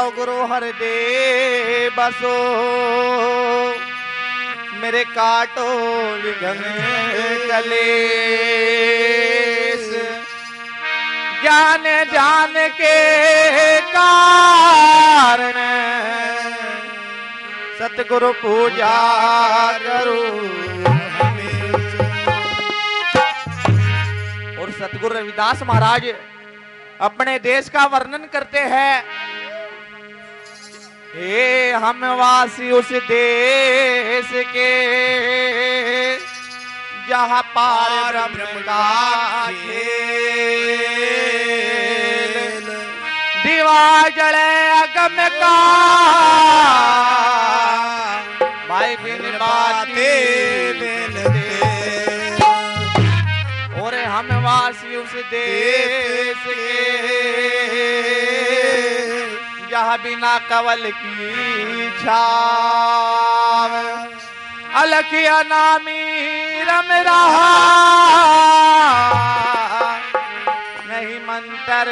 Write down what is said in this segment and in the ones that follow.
आओ गुरु हरदेव बसो मेरे काटो विघ्न कलेश ज्ञान जान के कारण सतगुरु पूजा करो। और सतगुरु रविदास महाराज अपने देश का वर्णन करते हैं। हे हम वासी उस देश के जहां पार ब्रह्म का खेल दीवा जड़े अगम का भाई बिन बाते बिन दे। और हम वासी उस देश के जहाँ बिना कवल की छाव अलखिया नामी रम रहा नहीं मंत्र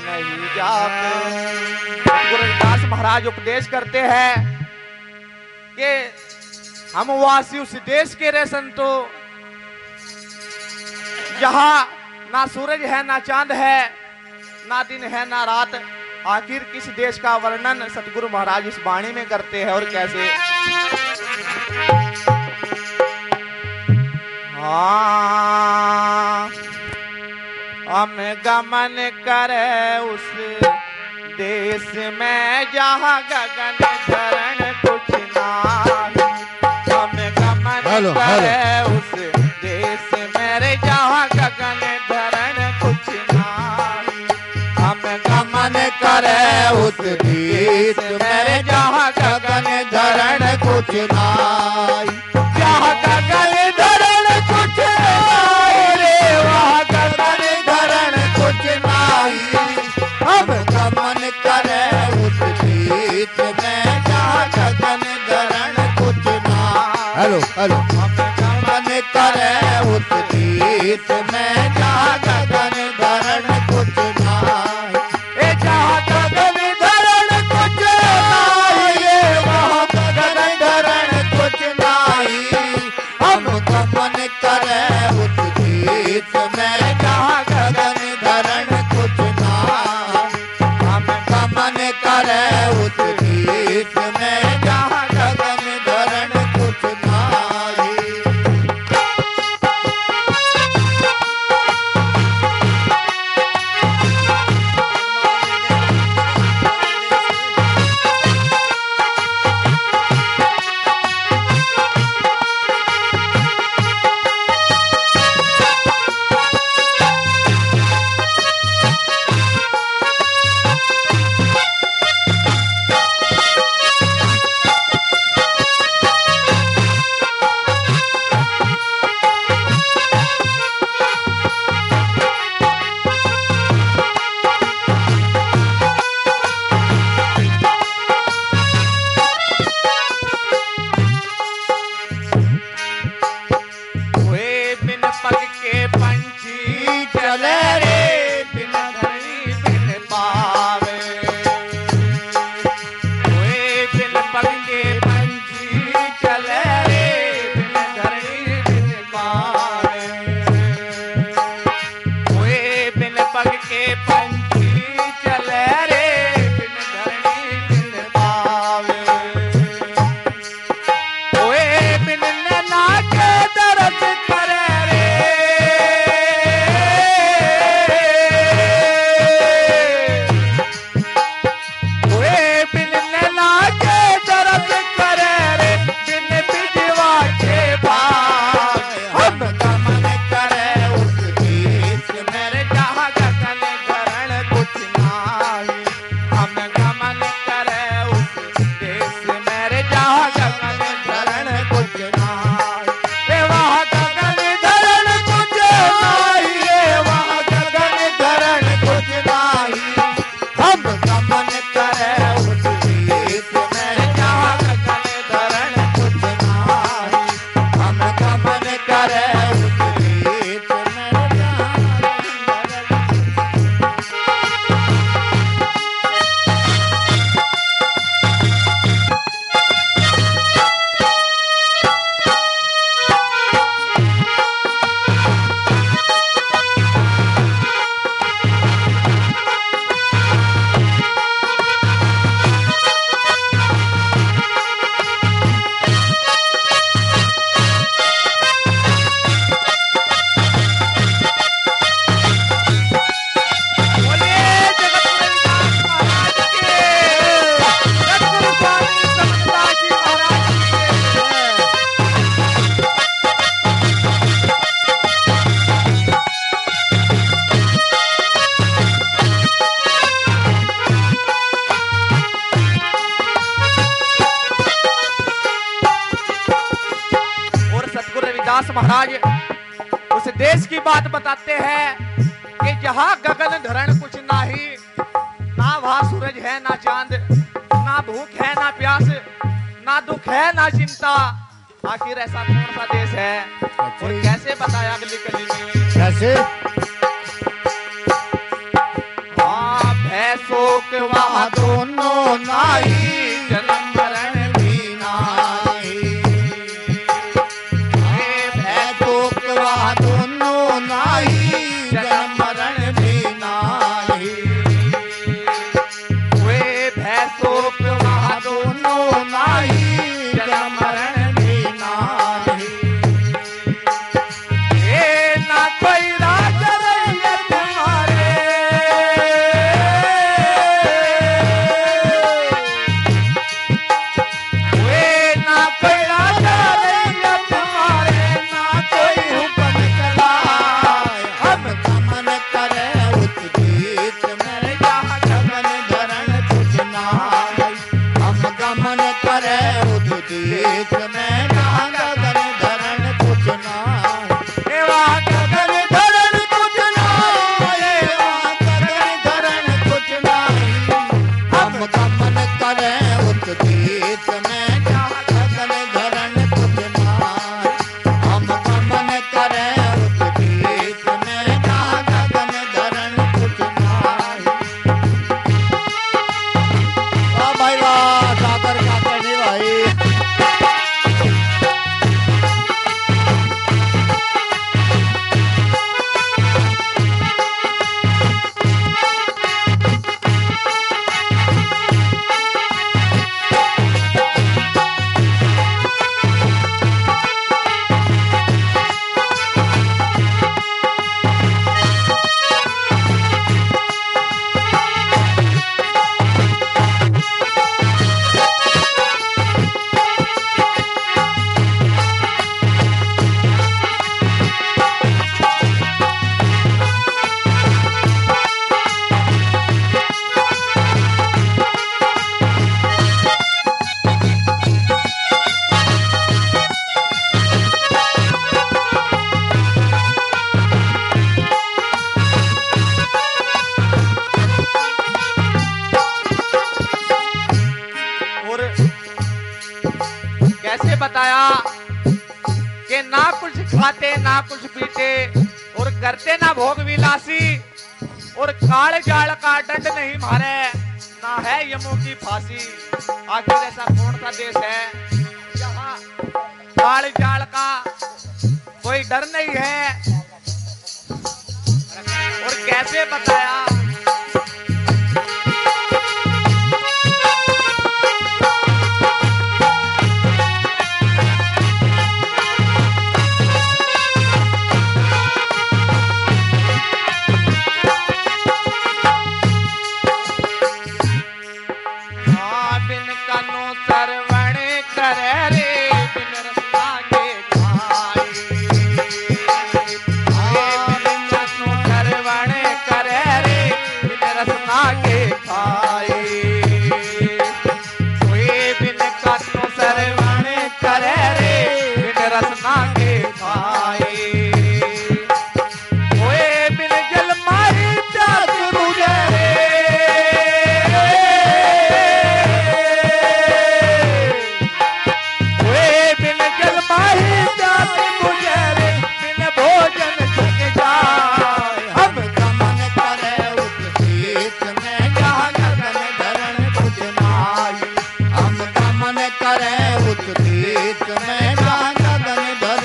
नहीं जाप। गुरु रविदास महाराज उपदेश करते हैं कि हम वासी उस देश के रहे संतो जहां ना सूरज है ना चांद है ना दिन है ना रात। आखिर किस देश का वर्णन सतगुरु महाराज इस वाणी में करते हैं और कैसे। हाँ हम गमन करे उस देश में जहाँ गगन धरण कुछ नाही। हम गमन करे उस देश मेरे जहाँ गगन धरण कुछ नाही। हम गमन करे उस देश मेरे जहाँ गगन धरण कुछ नाही। जहाँ गगन धरण कुछ नाही रे वहाँ गगन धरण कुछ नाही। हम गमन करे उस देश में जहाँ गगन धरण कुछ नाही। हेलो हेलो हम गमन करे उस देश में जहाँ गगन धरण कुछ नाही। ए जहाँ गगन धरण कुछ नाही रे वहाँ गगन धरण कुछ नाही। हम गमन करे उस देश में जहाँ गगन धरण कुछ नाही। हम गमन करे उस देश में जहाँ गगन धरण कुछ नाही। महाराज उस देश की बात बताते हैं कि जहां गगन धरण कुछ नाही, ना वहां सूरज है ना चांद, ना भूख है ना प्यास, ना दुख है ना चिंता। आखिर ऐसा कौन सा देश है? और कैसे बताया अगली कली में? कैसे? हाँ, भैंसों के वहां दोनों नाई, जन्म मरण भी नाही। भैंसों के वहां दोनों नाई, जन्म मरण भी नाही। वे भैंसों के वहां दोनों नाई, जन्म मरण भी नाही। ये ना कोई राज रैयत मारे, वे ना कोई राज रैयत मारे, ना कोई हुक्म चलाए। हम गमन करे उस देश में जहाँ गगन धरण कुछ नाई। हम गमन करे उस देश में जहाँ गगन धरण कुछ नाई। वहाँ गगन धरण कुछ नाई, वहाँ गगन धरण कुछ नाई। हम गमन करे उस देश में जहाँ गगन धरण कुछ नाई। हम गमन करे उस देश में जहाँ गगन धरण कुछ नाई। वाह भाई वाह, सागर का कहने भाई। और कैसे बताया कि ना कुछ खाते ना कुछ पीते, और करते ना भोग विलासी, और काल जाल का दंड नहीं मारे, ना है यमों की फांसी। आखिर ऐसा कौन सा देश है जहाँ काल जाल का कोई डर नहीं है? और कैसे बताया? बिन कानो सरवण करे रे, बिन रसना के खाए। बिन कानो सरवण करे रे, बिन रसना के खाए। बिन कानो सरवण करे रे, बिन रसना के खाए। बिन जल मारी प्यास बुझे रे, बिन जल माही प्यास बुझे रे, बिन भोजन थक जाए। हम गमन करे उस देश में जहाँ गगन धरण कुछ नाई। हम गमन करे उस देश में जहाँ गगन धरण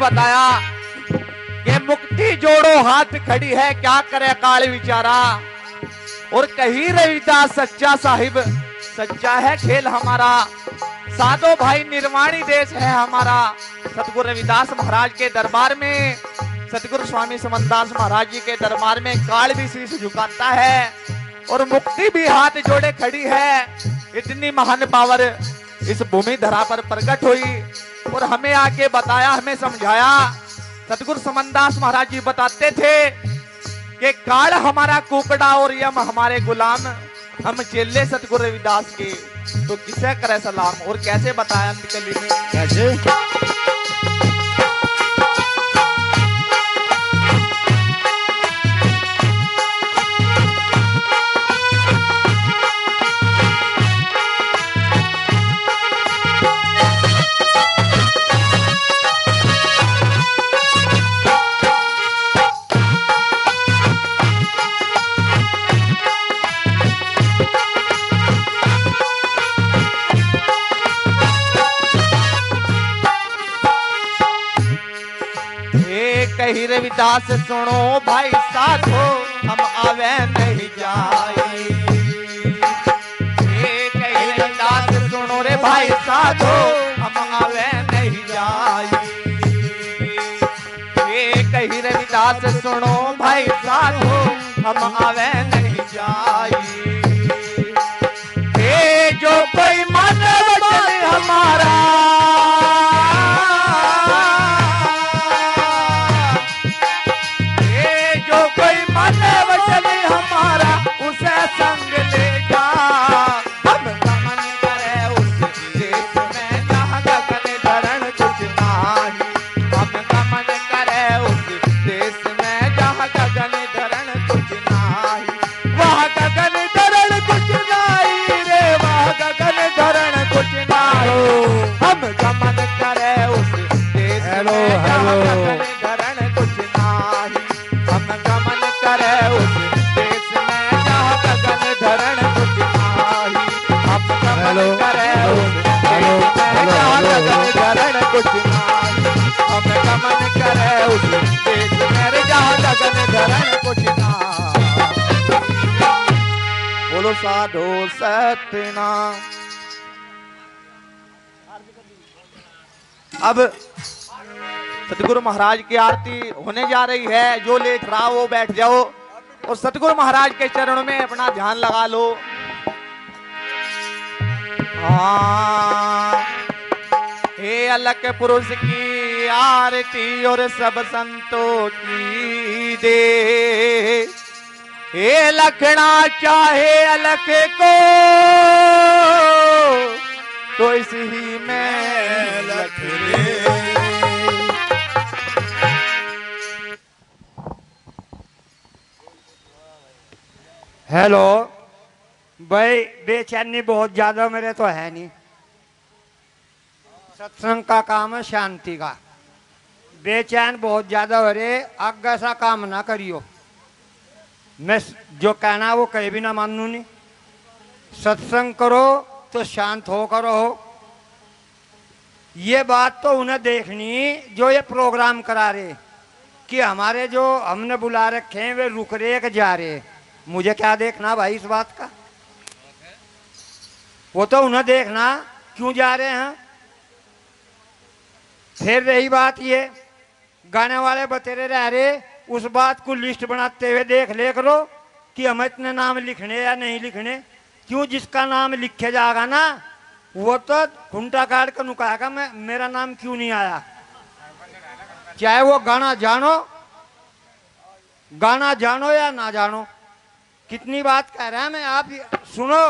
बताया कि मुक्ति जोड़ो हाथ खड़ी है, क्या करे काल विचारा। और कही रविदास सच्चा साहिब, सच्चा है खेल हमारा। साधो भाई निर्वाणी देश है हमारा। सतगुरु रविदास महाराज के दरबार में, सतगुरु स्वामी समनदास महाराज जी के दरबार में काल भी शीश झुकाता है और मुक्ति भी हाथ जोड़े खड़ी है। इतनी महान पावर इस भूमि धरा पर प्रकट हुई और हमें आके बताया, हमें समझाया। सतगुरु समनदास महाराज जी बताते थे कि काल हमारा कुकड़ा और यम हमारे गुलाम, हम चेले सतगुरु रविदास के, तो किसे करे सलाम। और कैसे बताया अंतकली में, कैसे? कही रविदास सुनो भाई साधो, हम आवे नहीं जाए। कही रविदास सुनो रे भाई साधो, हम आवे नहीं जाए। कही रविदास सुनो भाई साधो, हम आवे नहीं जाए। जो कोई मन वचन हमारा, संग ले जा, हम गमन करे उस देश में जहाँ गगन धरण कुछ नाही। हम गमन करे उस देश में जहाँ गगन धरण कुछ नाही। वह गगन धरण कुछ नाही रे, वह गगन धरण कुछ नाही। हम गमन करे उस देश में जहाँ गगन धरण कुछ नाही। हम गमन करे उस धरण कुछ नाही। हम गमन करे उस देश में जहाँ गगन धरण कुछ नाही। हम गमन करे उस देश में जहाँ गगन धरण कुछ नाही। बोलो साधो सत्यनाम। अब सतगुरु महाराज की आरती होने जा रही है। जो लेट रहा वो बैठ जाओ और सतगुरु महाराज के चरणों में अपना ध्यान लगा लो। हे अलख पुरुष की आरती और सब संतों की दे। हे लखना चाहे अलख को, तो इसी में लख ले। हेलो भाई, बेचैनी बहुत ज्यादा मेरे तो है नहीं। सत्संग का काम है शांति का। बेचैन बहुत ज्यादा हो रहे, आगे ऐसा काम ना करियो। मैं जो कहना वो कहीं भी ना मानू नहीं। सत्संग करो तो शांत हो करो। ये बात तो उन्हें देखनी जो ये प्रोग्राम करा रहे कि हमारे जो हमने बुला रखे हैं वे रुक रहे कि जा रहे। मुझे क्या देखना भाई इस बात का, वो तो उन्हें देखना क्यों जा रहे हैं। फिर रही बात ये, गाने वाले बतेरे रह रहे, उस बात को लिस्ट बनाते हुए देख ले करो कि हमें इतने नाम लिखने या नहीं लिखने। क्यों, जिसका नाम लिखे जाएगा ना वो तो घुंटा काट कर नुकाएगा मैं मेरा नाम क्यों नहीं आया। चाहे वो गाना जानो या ना जानो। कितनी बात कह रहा है मैं, आप सुनो।